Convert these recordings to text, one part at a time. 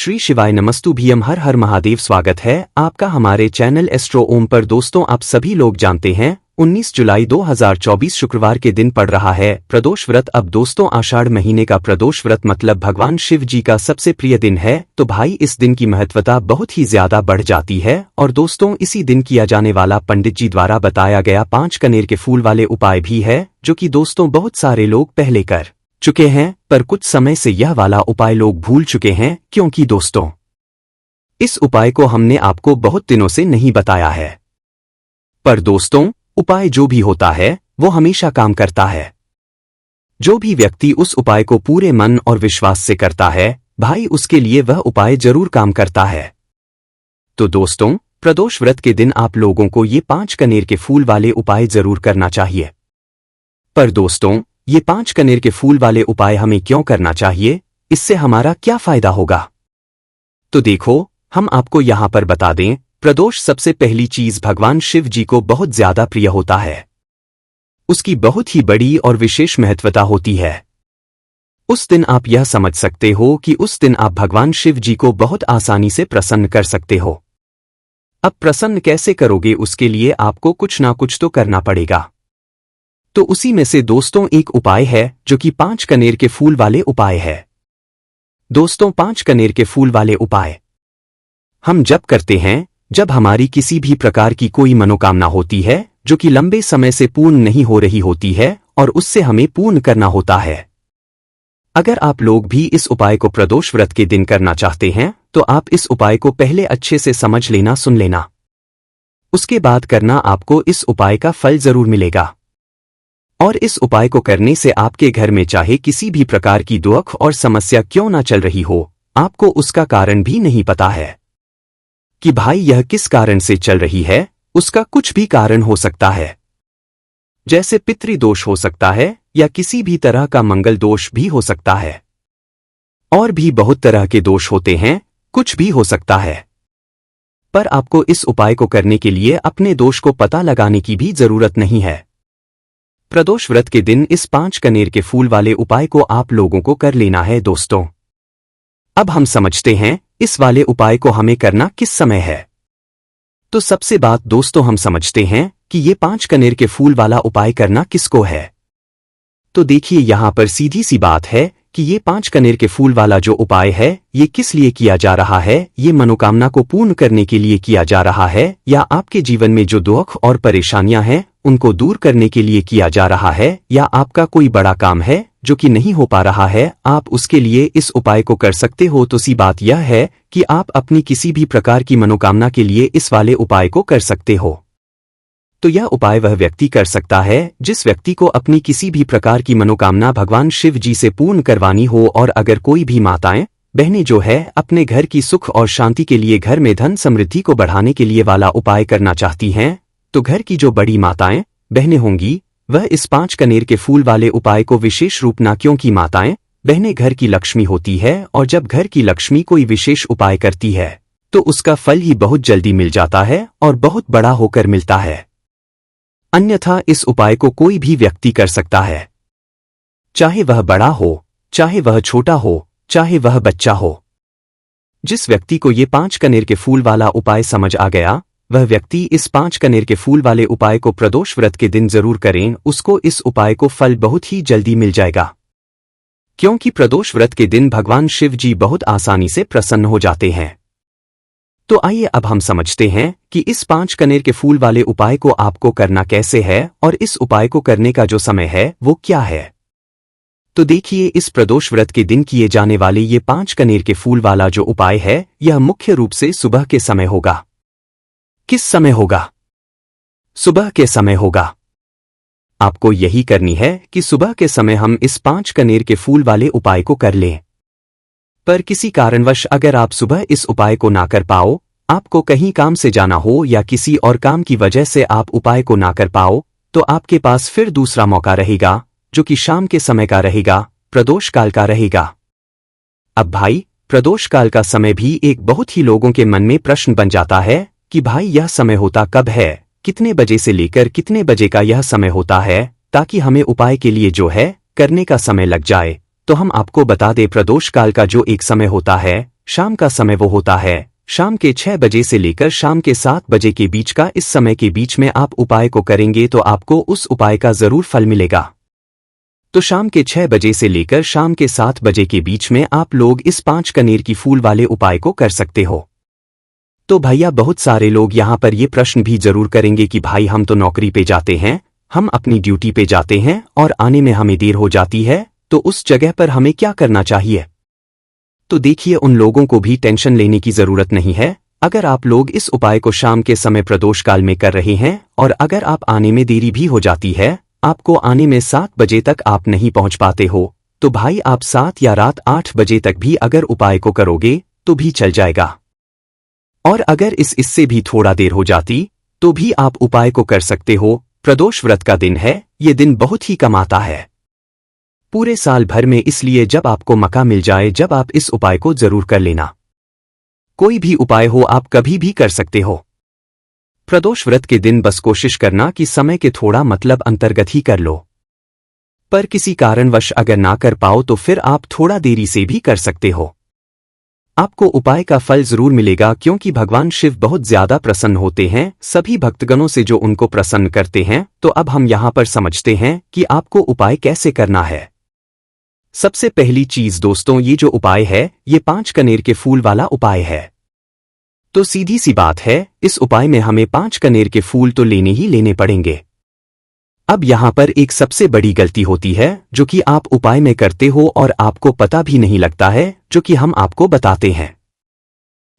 श्री शिवाय नमस्तुभ्यम हर हर महादेव। स्वागत है आपका हमारे चैनल एस्ट्रो ओम पर। दोस्तों, आप सभी लोग जानते हैं 19 जुलाई 2024 शुक्रवार के दिन पड़ रहा है प्रदोष व्रत। अब दोस्तों, आषाढ़ महीने का प्रदोष व्रत मतलब भगवान शिव जी का सबसे प्रिय दिन है, तो भाई इस दिन की महत्वता बहुत ही ज्यादा बढ़ जाती है। और दोस्तों, इसी दिन किया जाने वाला पंडित जी द्वारा बताया गया 5 कनेर के फूल वाले उपाय भी है, जो कि दोस्तों बहुत सारे लोग पहले कर चुके हैं, पर कुछ समय से यह वाला उपाय लोग भूल चुके हैं, क्योंकि दोस्तों इस उपाय को हमने आपको बहुत दिनों से नहीं बताया है। पर दोस्तों, उपाय जो भी होता है वो हमेशा काम करता है। जो भी व्यक्ति उस उपाय को पूरे मन और विश्वास से करता है, भाई उसके लिए वह उपाय जरूर काम करता है। तो दोस्तों, प्रदोष व्रत के दिन आप लोगों को ये 5 कनेर के फूल वाले उपाय जरूर करना चाहिए। पर दोस्तों, ये 5 कनेर के फूल वाले उपाय हमें क्यों करना चाहिए, इससे हमारा क्या फायदा होगा? तो देखो, हम आपको यहां पर बता दें, प्रदोष सबसे पहली चीज भगवान शिव जी को बहुत ज्यादा प्रिय होता है। उसकी बहुत ही बड़ी और विशेष महत्वता होती है। उस दिन आप यह समझ सकते हो कि उस दिन आप भगवान शिव जी को बहुत आसानी से प्रसन्न कर सकते हो। अब प्रसन्न कैसे करोगे, उसके लिए आपको कुछ ना कुछ तो करना पड़ेगा। तो उसी में से दोस्तों एक उपाय है जो कि 5 कनेर के फूल वाले उपाय है। दोस्तों, 5 कनेर के फूल वाले उपाय हम जब करते हैं, जब हमारी किसी भी प्रकार की कोई मनोकामना होती है जो कि लंबे समय से पूर्ण नहीं हो रही होती है, और उससे हमें पूर्ण करना होता है। अगर आप लोग भी इस उपाय को प्रदोष व्रत के दिन करना चाहते हैं, तो आप इस उपाय को पहले अच्छे से समझ लेना, सुन लेना, उसके बाद करना। आपको इस उपाय का फल जरूर मिलेगा। और इस उपाय को करने से आपके घर में चाहे किसी भी प्रकार की दुख और समस्या क्यों ना चल रही हो, आपको उसका कारण भी नहीं पता है कि भाई यह किस कारण से चल रही है। उसका कुछ भी कारण हो सकता है, जैसे पितृदोष हो सकता है, या किसी भी तरह का मंगल दोष भी हो सकता है, और भी बहुत तरह के दोष होते हैं, कुछ भी हो सकता है। पर आपको इस उपाय को करने के लिए अपने दोष को पता लगाने की भी जरूरत नहीं है। प्रदोष व्रत के दिन इस 5 कनेर के फूल वाले उपाय को आप लोगों को कर लेना है। दोस्तों, अब हम समझते हैं इस वाले उपाय को हमें करना किस समय है। तो सबसे बात दोस्तों, हम समझते हैं कि ये 5 कनेर के फूल वाला उपाय करना किसको है। तो देखिए, यहां पर सीधी सी बात है कि ये 5 कनेर के फूल वाला जो उपाय है, ये किस लिए किया जा रहा है। ये मनोकामना को पूर्ण करने के लिए किया जा रहा है, या आपके जीवन में जो दुख और परेशानियां हैं उनको दूर करने के लिए किया जा रहा है, या आपका कोई बड़ा काम है जो कि नहीं हो पा रहा है, आप उसके लिए इस उपाय को कर सकते हो। तो सी बात यह है कि आप अपनी किसी भी प्रकार की मनोकामना के लिए इस वाले उपाय को कर सकते हो। तो यह उपाय वह व्यक्ति कर सकता है जिस व्यक्ति को अपनी किसी भी प्रकार की मनोकामना भगवान शिव जी से पूर्ण करवानी हो। और अगर कोई भी माताएं बहनें जो है अपने घर की सुख और शांति के लिए, घर में धन समृद्धि को बढ़ाने के लिए वाला उपाय करना चाहती हैं, तो घर की जो बड़ी माताएं बहनें होंगी, वह इस 5 कनेर के फूल वाले उपाय को विशेष रूप ना, क्योंकि माताएं बहनें घर की लक्ष्मी होती है, और जब घर की लक्ष्मी कोई विशेष उपाय करती है तो उसका फल ही बहुत जल्दी मिल जाता है और बहुत बड़ा होकर मिलता है। अन्यथा इस उपाय को कोई भी व्यक्ति कर सकता है, चाहे वह बड़ा हो, चाहे वह छोटा हो, चाहे वह बच्चा हो। जिस व्यक्ति को ये 5 कनेर के फूल वाला उपाय समझ आ गया, वह व्यक्ति इस 5 कनेर के फूल वाले उपाय को प्रदोष व्रत के दिन जरूर करें। उसको इस उपाय को फल बहुत ही जल्दी मिल जाएगा, क्योंकि प्रदोष व्रत के दिन भगवान शिव जी बहुत आसानी से प्रसन्न हो जाते हैं। तो आइए अब हम समझते हैं कि इस 5 कनेर के फूल वाले उपाय को आपको करना कैसे है, और इस उपाय को करने का जो समय है वो क्या है। तो देखिए, इस प्रदोष व्रत के दिन किए जाने वाले ये 5 कनेर के फूल वाला जो उपाय है, यह मुख्य रूप से सुबह के समय होगा। किस समय होगा? सुबह के समय होगा। आपको यही करनी है कि सुबह के समय हम इस 5 कनेर के फूल वाले उपाय को कर लें। पर किसी कारणवश अगर आप सुबह इस उपाय को ना कर पाओ, आपको कहीं काम से जाना हो या किसी और काम की वजह से आप उपाय को ना कर पाओ, तो आपके पास फिर दूसरा मौका रहेगा, जो कि शाम के समय का रहेगा, प्रदोष काल का रहेगा। अब भाई, प्रदोष काल का समय भी एक बहुत ही लोगों के मन में प्रश्न बन जाता है कि भाई यह समय होता कब है, कितने बजे से लेकर कितने बजे का यह समय होता है, ताकि हमें उपाय के लिए जो है करने का समय लग जाए। तो हम आपको बता दें, प्रदोष काल का जो एक समय होता है शाम का समय वो होता है शाम के 6 बजे से लेकर शाम के 7 बजे के बीच का। इस समय के बीच में आप उपाय को करेंगे तो आपको उस उपाय का जरूर फल मिलेगा। तो शाम के 6 बजे से लेकर शाम के 7 बजे के बीच में आप लोग इस 5 कनेर की फूल वाले उपाय को कर सकते हो। तो भैया बहुत सारे लोग यहाँ पर ये प्रश्न भी जरूर करेंगे कि भाई हम तो नौकरी पे जाते हैं, हम अपनी ड्यूटी पे जाते हैं और आने में हमें देर हो जाती है, तो उस जगह पर हमें क्या करना चाहिए। तो देखिए, उन लोगों को भी टेंशन लेने की जरूरत नहीं है। अगर आप लोग इस उपाय को शाम के समय प्रदोष काल में कर रहे हैं और अगर आप आने में देरी भी हो जाती है, आपको आने में 7 बजे तक आप नहीं पहुंच पाते हो, तो भाई आप 7 या रात 8 बजे तक भी अगर उपाय को करोगे तो भी चल जाएगा। और अगर इससे भी थोड़ा देर हो जाती तो भी आप उपाय को कर सकते हो। प्रदोष व्रत का दिन है, ये दिन बहुत ही कम आता है पूरे साल भर में, इसलिए जब आपको मौका मिल जाए जब आप इस उपाय को जरूर कर लेना। कोई भी उपाय हो आप कभी भी कर सकते हो। प्रदोष व्रत के दिन बस कोशिश करना कि समय के थोड़ा मतलब अंतर्गत ही कर लो, पर किसी कारणवश अगर ना कर पाओ तो फिर आप थोड़ा देरी से भी कर सकते हो। आपको उपाय का फल जरूर मिलेगा, क्योंकि भगवान शिव बहुत ज्यादा प्रसन्न होते हैं सभी भक्तगणों से जो उनको प्रसन्न करते हैं। तो अब हम यहाँ पर समझते हैं कि आपको उपाय कैसे करना है। सबसे पहली चीज दोस्तों, ये जो उपाय है ये 5 कनेर के फूल वाला उपाय है। तो सीधी सी बात है, इस उपाय में हमें 5 कनेर के फूल तो लेने ही लेने पड़ेंगे। अब यहाँ पर एक सबसे बड़ी गलती होती है जो कि आप उपाय में करते हो और आपको पता भी नहीं लगता है, जो कि हम आपको बताते हैं।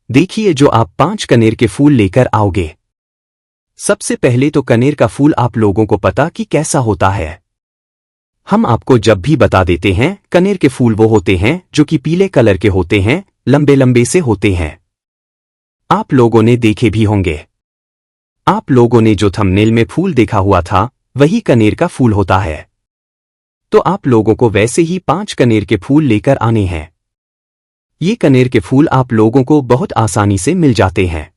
देखिए, जो आप 5 कनेर के फूल लेकर आओगे, सबसे पहले तो कनेर का फूल आप लोगों को पता कि कैसा होता है, हम आपको जब भी बता देते हैं। कनेर के फूल वो होते हैं जो कि पीले कलर के होते हैं, लंबे लंबे से होते हैं। आप लोगों ने देखे भी होंगे, आप लोगों ने जो थंबनेल में फूल देखा हुआ था वही कनेर का फूल होता है। तो आप लोगों को वैसे ही 5 कनेर के फूल लेकर आने हैं। ये कनेर के फूल आप लोगों को बहुत आसानी से मिल जाते हैं,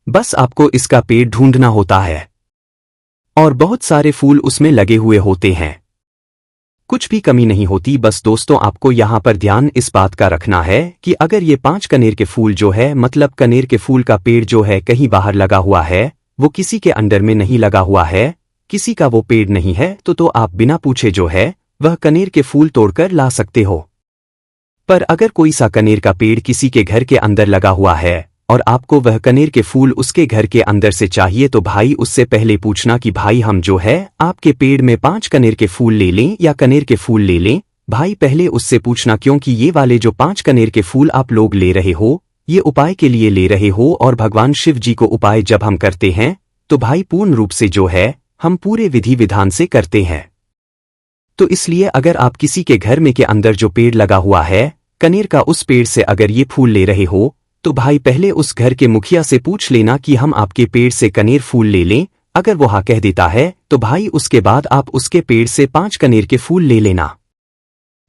बस आपको इसका पेड़ ढूंढना होता है और बहुत सारे फूल उसमें लगे हुए होते हैं, कुछ भी कमी नहीं होती। बस दोस्तों, आपको यहाँ पर ध्यान इस बात का रखना है कि अगर ये 5 कनेर के फूल जो है मतलब कनेर के फूल का पेड़ जो है कहीं बाहर लगा हुआ है, वो किसी के अंडर में नहीं लगा हुआ है, किसी का वो पेड़ नहीं है, तो आप बिना पूछे जो है वह कनेर के फूल तोड़कर ला सकते हो। पर अगर कोई सा कनेर का पेड़ किसी के घर के अंदर लगा हुआ है और आपको वह कनेर के फूल उसके घर के अंदर से चाहिए, तो भाई उससे पहले पूछना कि भाई हम जो है आपके पेड़ में 5 कनेर के फूल ले लें या कनेर के फूल ले लें। भाई पहले उससे पूछना, क्योंकि ये वाले जो 5 कनेर के फूल आप लोग ले रहे हो ये उपाय के लिए ले रहे हो, और भगवान शिव जी को उपाय जब हम करते हैं तो भाई पूर्ण रूप से जो है हम पूरे विधि विधान से करते हैं। तो इसलिए अगर आप किसी के घर में के अंदर जो पेड़ लगा हुआ है कनेर का, उस पेड़ से अगर ये फूल ले रहे हो, तो भाई पहले उस घर के मुखिया से पूछ लेना कि हम आपके पेड़ से कनेर फूल ले लें। अगर वो हाँ कह देता है तो भाई उसके बाद आप उसके पेड़ से 5 कनेर के फूल ले लेना।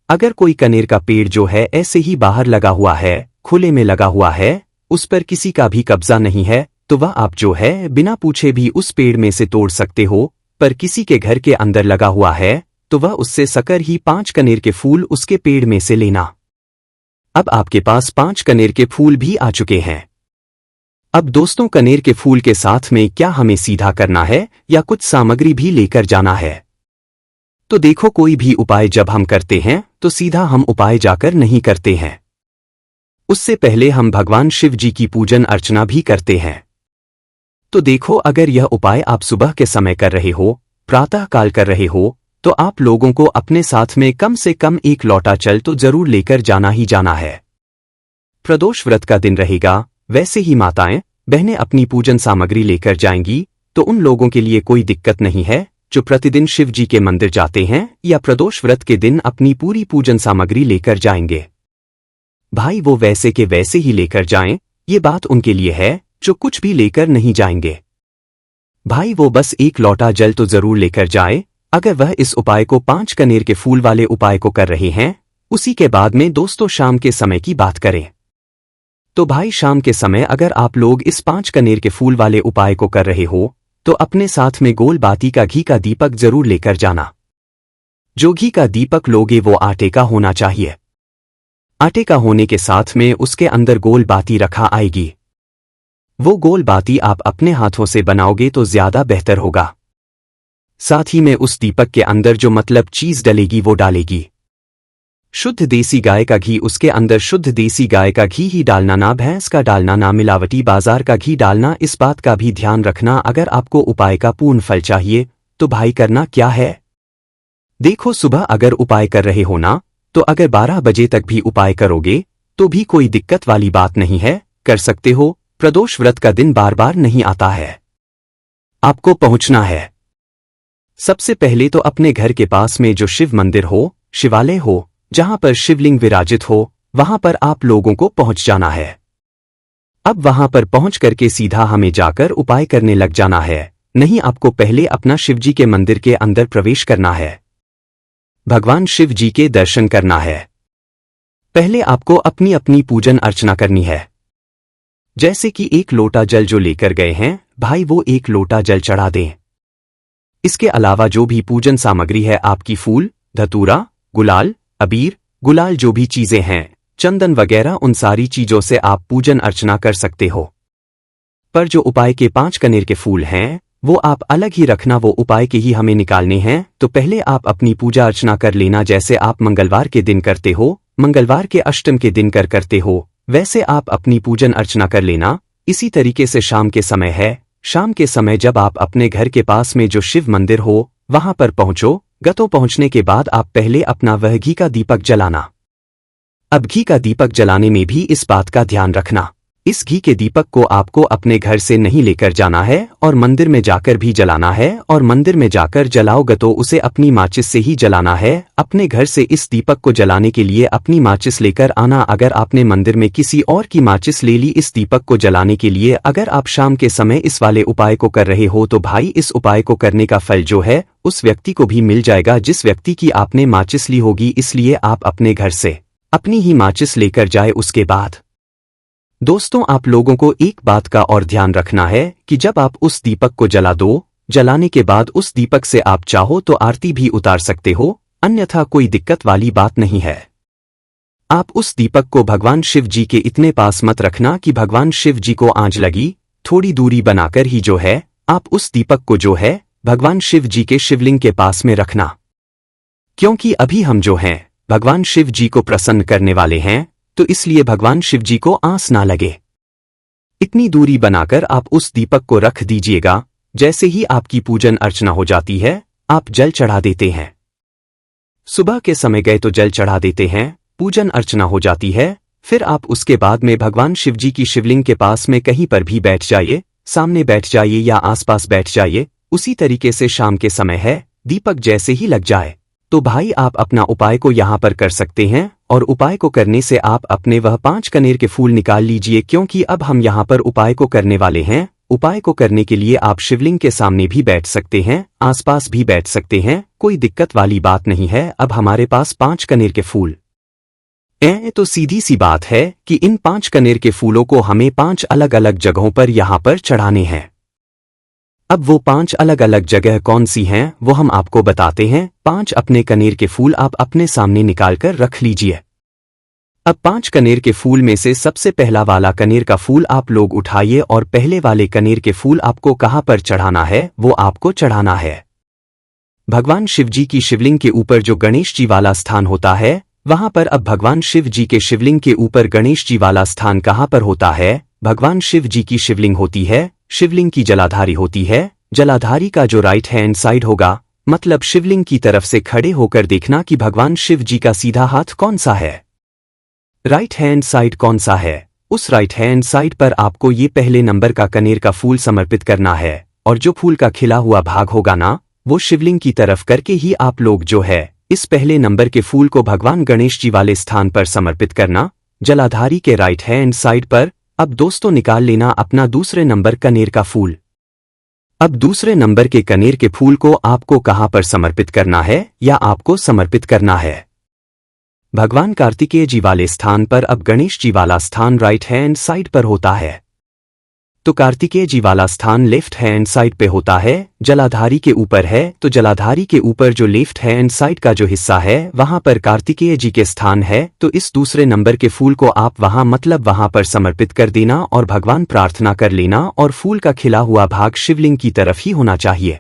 अगर कोई कनेर का पेड़ जो है ऐसे ही बाहर लगा हुआ है, खुले में लगा हुआ है, उस पर किसी का भी कब्जा नहीं है, तो वह आप जो है बिना पूछे भी उस पेड़ में से तोड़ सकते हो। पर किसी के घर के अंदर लगा हुआ है तो वह उससे सकर ही 5 कनेर के फूल उसके पेड़ में से लेना। अब आपके पास 5 कनेर के फूल भी आ चुके हैं। अब दोस्तों, कनेर के फूल के साथ में क्या हमें सीधा करना है या कुछ सामग्री भी लेकर जाना है? तो देखो, कोई भी उपाय जब हम करते हैं तो सीधा हम उपाय जाकर नहीं करते हैं, उससे पहले हम भगवान शिव जी की पूजन अर्चना भी करते हैं। तो देखो, अगर यह उपाय आप सुबह के समय कर रहे हो, प्रातः काल कर रहे हो, तो आप लोगों को अपने साथ में कम से कम 1 लोटा जल तो जरूर लेकर जाना ही जाना है। प्रदोष व्रत का दिन रहेगा, वैसे ही माताएं बहनें अपनी पूजन सामग्री लेकर जाएंगी, तो उन लोगों के लिए कोई दिक्कत नहीं है जो प्रतिदिन शिव जी के मंदिर जाते हैं या प्रदोष व्रत के दिन अपनी पूरी पूजन सामग्री लेकर जाएंगे। भाई वो वैसे के वैसे ही लेकर जाएं, ये बात उनके लिए है जो कुछ भी लेकर नहीं जाएंगे। भाई वो बस 1 लोटा जल तो जरूर लेकर जाए। अगर वह इस उपाय को 5 कनेर के फूल वाले उपाय को कर रहे हैं, उसी के बाद में दोस्तों शाम के समय की बात करें, तो भाई शाम के समय अगर आप लोग इस 5 कनेर के फूल वाले उपाय को कर रहे हो, तो अपने साथ में गोल बाती का घी का दीपक जरूर लेकर जाना। जो घी का दीपक लोगे वो आटे का होना चाहिए। आटे का होने के साथ में उसके अंदर गोल बाती रखा आएगी। वो गोल बाती आप अपने हाथों से बनाओगे तो ज्यादा बेहतर होगा। साथ ही में उस दीपक के अंदर जो मतलब चीज डलेगी वो डालेगी शुद्ध देसी गाय का घी। उसके अंदर शुद्ध देसी गाय का घी ही डालना, ना भैंस का डालना, ना मिलावटी बाजार का घी डालना। इस बात का भी ध्यान रखना। अगर आपको उपाय का पूर्ण फल चाहिए तो भाई करना क्या है, देखो सुबह अगर उपाय कर रहे हो ना, तो अगर 12 बजे तक भी उपाय करोगे तो भी कोई दिक्कत वाली बात नहीं है, कर सकते हो। प्रदोष व्रत का दिन बार बार नहीं आता है। आपको पहुंचना है सबसे पहले तो अपने घर के पास में जो शिव मंदिर हो, शिवालय हो, जहां पर शिवलिंग विराजित हो, वहां पर आप लोगों को पहुंच जाना है। अब वहां पर पहुंच करके सीधा हमें जाकर उपाय करने लग जाना है। नहीं, आपको पहले अपना शिवजी के मंदिर के अंदर प्रवेश करना है, भगवान शिव जी के दर्शन करना है। पहले आपको अपनी अपनी पूजन अर्चना करनी है। जैसे कि 1 लोटा जल जो लेकर गए हैं भाई, वो 1 लोटा जल चढ़ा दें। इसके अलावा जो भी पूजन सामग्री है आपकी, फूल, धतूरा, गुलाल, अबीर, गुलाल, जो भी चीजें हैं, चंदन वगैरह, उन सारी चीजों से आप पूजन अर्चना कर सकते हो। पर जो उपाय के 5 कनेर के फूल हैं वो आप अलग ही रखना, वो उपाय के ही हमें निकालने हैं। तो पहले आप अपनी पूजा अर्चना कर लेना। जैसे आप मंगलवार के दिन करते हो, मंगलवार के अष्टम के दिन करते हो, वैसे आप अपनी पूजन अर्चना कर लेना। इसी तरीके से शाम के समय है, शाम के समय जब आप अपने घर के पास में जो शिव मंदिर हो वहां पर पहुंचो। गतो पहुंचने के बाद आप पहले अपना वह घी का दीपक जलाना। अब घी का दीपक जलाने में भी इस बात का ध्यान रखना, इस घी के दीपक को आपको अपने घर से नहीं लेकर जाना है और मंदिर में जाकर भी जलाना है। और मंदिर में जाकर जलाओगे तो उसे अपनी माचिस से ही जलाना है। अपने घर से इस दीपक को जलाने के लिए अपनी माचिस लेकर आना। अगर आपने मंदिर में किसी और की माचिस ले ली इस दीपक को जलाने के लिए, अगर आप शाम के समय इस वाले उपाय को कर रहे हो तो भाई इस उपाय को करने का फल जो है उस व्यक्ति को भी मिल जाएगा जिस व्यक्ति की आपने माचिस ली होगी। इसलिए आप अपने घर से अपनी ही माचिस लेकर जाए। उसके बाद दोस्तों आप लोगों को एक बात का और ध्यान रखना है कि जब आप उस दीपक को जला दो, जलाने के बाद उस दीपक से आप चाहो तो आरती भी उतार सकते हो, अन्यथा कोई दिक्कत वाली बात नहीं है। आप उस दीपक को भगवान शिव जी के इतने पास मत रखना कि भगवान शिव जी को आंच लगी। थोड़ी दूरी बनाकर ही जो है आप उस दीपक को जो है भगवान शिव जी के शिवलिंग के पास में रखना, क्योंकि अभी हम जो हैं भगवान शिव जी को प्रसन्न करने वाले हैं, तो इसलिए भगवान शिव जी को आंच ना लगे। इतनी दूरी बनाकर आप उस दीपक को रख दीजिएगा। जैसे ही आपकी पूजन अर्चना हो जाती है आप जल चढ़ा देते हैं। सुबह के समय गए तो जल चढ़ा देते हैं, पूजन अर्चना हो जाती है। फिर आप उसके बाद में भगवान शिव जी की शिवलिंग के पास में कहीं पर भी बैठ जाइए, सामने बैठ जाइए या आसपास बैठ जाइए। उसी तरीके से शाम के समय है, दीपक जैसे ही लग जाए तो भाई आप अपना उपाय को यहाँ पर कर सकते हैं। और उपाय को करने से आप अपने वह 5 कनेर के फूल निकाल लीजिए, क्योंकि अब हम यहाँ पर उपाय को करने वाले हैं। उपाय को करने के लिए आप शिवलिंग के सामने भी बैठ सकते हैं, आसपास भी बैठ सकते हैं, कोई दिक्कत वाली बात नहीं है। अब हमारे पास 5 कनेर के फूल तो सीधी सी बात है कि इन 5 कनेर के फूलों को हमें 5 अलग अलग जगहों पर यहाँ पर चढ़ाने हैं। अब वो 5 अलग अलग जगह कौन सी हैं वो हम आपको बताते हैं। 5 अपने कनेर के फूल आप अपने सामने निकालकर रख लीजिए। अब 5 कनेर के फूल में से सबसे पहला वाला कनेर का फूल आप लोग उठाइए और पहले वाले कनेर के फूल आपको कहां पर चढ़ाना है वो आपको चढ़ाना है भगवान शिव जी की शिवलिंग के ऊपर। जो गणेश जी वाला स्थान होता है वहां पर। अब भगवान शिव जी के शिवलिंग के ऊपर गणेश जी वाला स्थान कहां पर होता है? भगवान शिव जी की शिवलिंग होती है, शिवलिंग की जलाधारी होती है। जलाधारी का जो राइट हैंड साइड होगा, मतलब शिवलिंग की तरफ से खड़े होकर देखना कि भगवान शिव जी का सीधा हाथ कौन सा है, राइट हैंड साइड कौन सा है। उस राइट हैंड साइड पर आपको ये पहले नंबर का कनेर का फूल समर्पित करना है। और जो फूल का खिला हुआ भाग होगा ना, वो शिवलिंग की तरफ करके ही आप लोग जो है इस पहले नंबर के फूल को भगवान गणेश जी वाले स्थान पर समर्पित करना, जलाधारी के राइट हैंड साइड पर। अब दोस्तों निकाल लेना अपना दूसरे नंबर कनेर का फूल। अब दूसरे नंबर के कनेर के फूल को आपको कहां पर समर्पित करना है या आपको समर्पित करना है? भगवान कार्तिकेय जी वाले स्थान पर। अब गणेश जी वाला स्थान राइट हैंड साइड पर होता है। तो कार्तिकेय जी वाला स्थान लेफ्ट हैंड साइड पे होता है, जलाधारी के ऊपर है तो जलाधारी के ऊपर जो लेफ्ट हैंड साइड का जो हिस्सा है वहां पर कार्तिकेय जी के स्थान है। तो इस दूसरे नंबर के फूल को आप वहां पर समर्पित कर देना और भगवान प्रार्थना कर लेना, और फूल का खिला हुआ भाग शिवलिंग की तरफ ही होना चाहिए।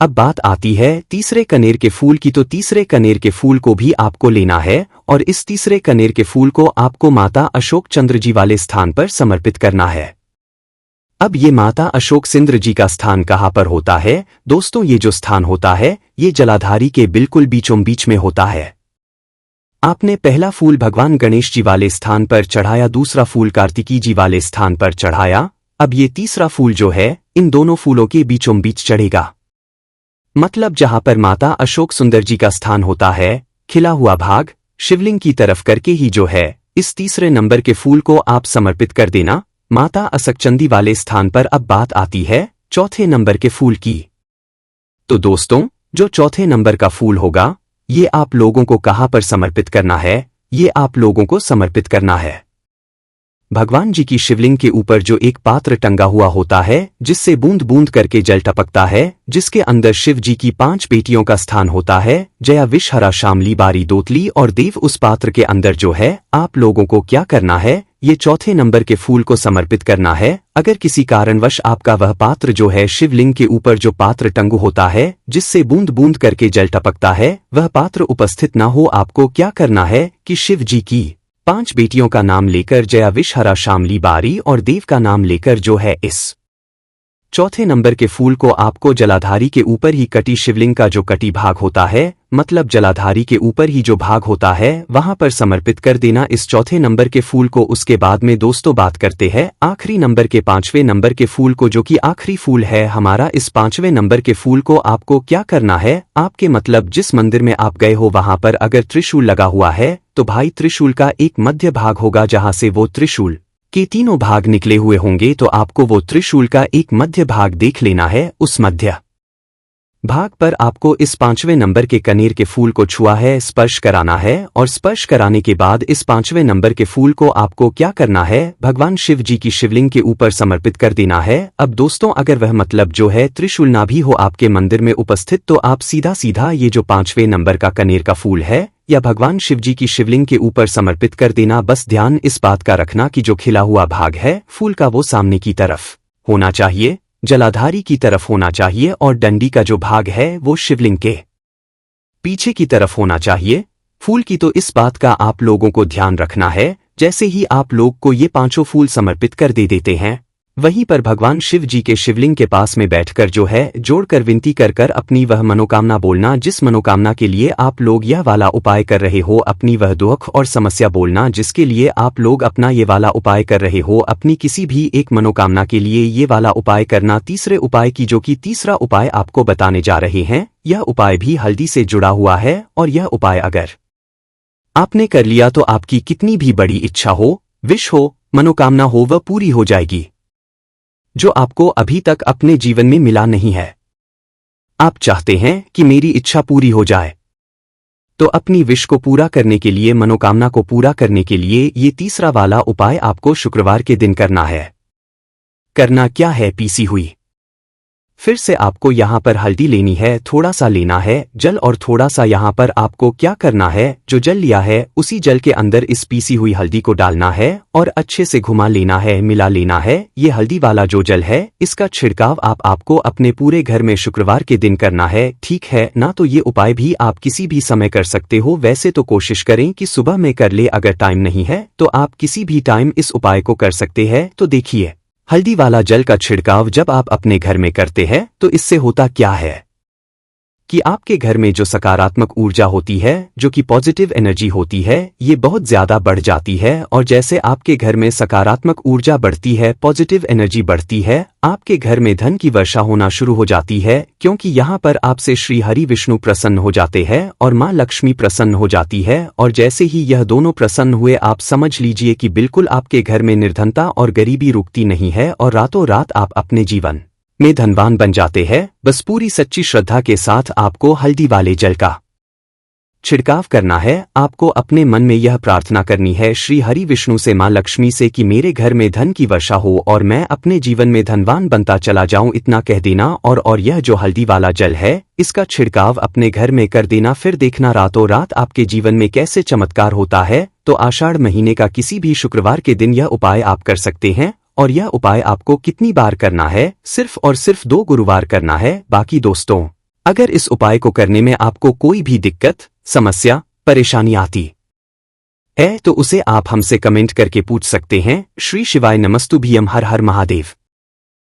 अब बात आती है तीसरे कनेर के फूल की। तो तीसरे कनेर के फूल को भी आपको लेना है और इस तीसरे कनेर के फूल को आपको माता अशोक चंद्र जी वाले स्थान पर समर्पित करना है। अब ये माता अशोक चंद्र जी का स्थान कहाँ पर होता है दोस्तों? ये जो स्थान होता है ये जलाधारी के बिल्कुल बीचों बीच में होता है। आपने पहला फूल भगवान गणेश जी वाले स्थान पर चढ़ाया, दूसरा फूल कार्तिकी जी वाले स्थान पर चढ़ाया। अब ये तीसरा फूल जो है इन दोनों फूलों के बीचों बीच चढ़ेगा। मतलब जहां पर माता अशोक सुंदर जी का स्थान होता है, खिला हुआ भाग शिवलिंग की तरफ करके ही जो है इस तीसरे नंबर के फूल को आप समर्पित कर देना माता असकचंदी वाले स्थान पर। अब बात आती है चौथे नंबर के फूल की। तो दोस्तों जो चौथे नंबर का फूल होगा ये आप लोगों को कहां पर समर्पित करना है? ये आप लोगों को समर्पित करना है भगवान जी की शिवलिंग के ऊपर जो एक पात्र टंगा हुआ होता है जिससे बूंद बूंद करके जल टपकता है, जिसके अंदर शिव जी की 5 बेटियों का स्थान होता है, जया विष हरा शामली बारी दोतली और देव। उस पात्र के अंदर जो है आप लोगों को क्या करना है? ये चौथे नंबर के फूल को समर्पित करना है। अगर किसी कारणवश आपका वह पात्र जो है शिवलिंग के ऊपर जो पात्र टंगू होता है जिससे बूंद बूंद करके जल टपकता है वह पात्र उपस्थित ना हो, आपको क्या करना है कि शिव जी की 5 बेटियों का नाम लेकर जया विष हरा शामली बारी और देव का नाम लेकर जो है इस चौथे नंबर के फूल को आपको जलाधारी के ऊपर ही कटी शिवलिंग का जो कटी भाग होता है, मतलब जलाधारी के ऊपर ही जो भाग होता है वहां पर समर्पित कर देना इस चौथे नंबर के फूल को। उसके बाद में दोस्तों बात करते हैं आखिरी नंबर के 5वें नंबर के फूल को, जो कि आखिरी फूल है हमारा। इस 5वें नंबर के फूल को आपको क्या करना है? आपके मतलब जिस मंदिर में आप गए हो वहां पर अगर त्रिशूल लगा हुआ है तो भाई त्रिशूल का एक मध्य भाग होगा जहां से वो त्रिशूल के तीनों भाग निकले हुए होंगे, तो आपको वो त्रिशूल का एक मध्य भाग देख लेना है। उस मध्य भाग पर आपको इस 5वें नंबर के कनेर के फूल को छुआ है, स्पर्श कराना है, और स्पर्श कराने के बाद इस 5वें नंबर के फूल को आपको क्या करना है? भगवान शिव जी की शिवलिंग के ऊपर समर्पित कर देना है। अब दोस्तों अगर वह मतलब जो है त्रिशूल ना भी हो आपके मंदिर में उपस्थित तो आप सीधा सीधा ये जो 5वें नंबर का कनेर का फूल है या भगवान शिव जी की शिवलिंग के ऊपर समर्पित कर देना। बस ध्यान इस बात का रखना कि जो खिला हुआ भाग है फूल का वो सामने की तरफ होना चाहिए, जलाधारी की तरफ होना चाहिए, और डंडी का जो भाग है वो शिवलिंग के पीछे की तरफ होना चाहिए फूल की। तो इस बात का आप लोगों को ध्यान रखना है। जैसे ही आप लोग को ये 5 फूल समर्पित कर दे देते हैं वहीं पर भगवान शिव जी के शिवलिंग के पास में बैठकर जो है जोड़कर विनती कर कर अपनी वह मनोकामना बोलना जिस मनोकामना के लिए आप लोग यह वाला उपाय कर रहे हो, अपनी वह दुख और समस्या बोलना जिसके लिए आप लोग अपना ये वाला उपाय कर रहे हो। अपनी किसी भी एक मनोकामना के लिए ये वाला उपाय करना। तीसरे उपाय की जो कि तीसरा उपाय आपको बताने जा रहे हैं, यह उपाय भी हल्दी से जुड़ा हुआ है, और यह उपाय अगर आपने कर लिया तो आपकी कितनी भी बड़ी इच्छा हो, विश हो, मनोकामना हो वह पूरी हो जाएगी, जो आपको अभी तक अपने जीवन में मिला नहीं है। आप चाहते हैं कि मेरी इच्छा पूरी हो जाए, तो अपनी विश को पूरा करने के लिए, मनोकामना को पूरा करने के लिए ये तीसरा वाला उपाय आपको शुक्रवार के दिन करना है। करना क्या है? पीसी हुई फिर से आपको यहाँ पर हल्दी लेनी है, थोड़ा सा लेना है जल, और थोड़ा सा यहाँ पर आपको क्या करना है? जो जल लिया है उसी जल के अंदर इस पीसी हुई हल्दी को डालना है और अच्छे से घुमा लेना है, मिला लेना है। ये हल्दी वाला जो जल है इसका छिड़काव आपको अपने पूरे घर में शुक्रवार के दिन करना है, ठीक है ना? तो ये उपाय भी आप किसी भी समय कर सकते हो। वैसे तो कोशिश करें कि सुबह में कर ले, अगर टाइम नहीं है तो आप किसी भी टाइम इस उपाय को कर सकते हैं। तो देखिए हल्दी वाला जल का छिड़काव जब आप अपने घर में करते हैं तो इससे होता क्या है कि आपके घर में जो सकारात्मक ऊर्जा होती है, जो कि पॉजिटिव एनर्जी होती है, ये बहुत ज्यादा बढ़ जाती है। और जैसे आपके घर में सकारात्मक ऊर्जा बढ़ती है, पॉजिटिव एनर्जी बढ़ती है, आपके घर में धन की वर्षा होना शुरू हो जाती है, क्योंकि यहाँ पर आपसे श्री हरि विष्णु प्रसन्न हो जाते हैं और माँ लक्ष्मी प्रसन्न हो जाती है। और जैसे ही यह दोनों प्रसन्न हुए आप समझ लीजिए कि बिल्कुल आपके घर में निर्धनता और गरीबी रुकती नहीं है और रातों रात आप अपने जीवन में धनवान बन जाते हैं। बस पूरी सच्ची श्रद्धा के साथ आपको हल्दी वाले जल का छिड़काव करना है। आपको अपने मन में यह प्रार्थना करनी है श्री हरि विष्णु से, माँ लक्ष्मी से कि मेरे घर में धन की वर्षा हो और मैं अपने जीवन में धनवान बनता चला जाऊं, इतना कह देना। और यह जो हल्दी वाला जल है इसका छिड़काव अपने घर में कर देना। फिर देखना रातों रात आपके जीवन में कैसे चमत्कार होता है। तो आषाढ़ महीने का किसी भी शुक्रवार के दिन यह उपाय आप कर सकते हैं। और यह उपाय आपको कितनी बार करना है? सिर्फ और सिर्फ 2 गुरुवार करना है। बाकी दोस्तों, अगर इस उपाय को करने में आपको कोई भी दिक्कत, समस्या, परेशानी आती है तो उसे आप हमसे कमेंट करके पूछ सकते हैं। श्री शिवाय नमस्तुभ्यम। हर हर महादेव।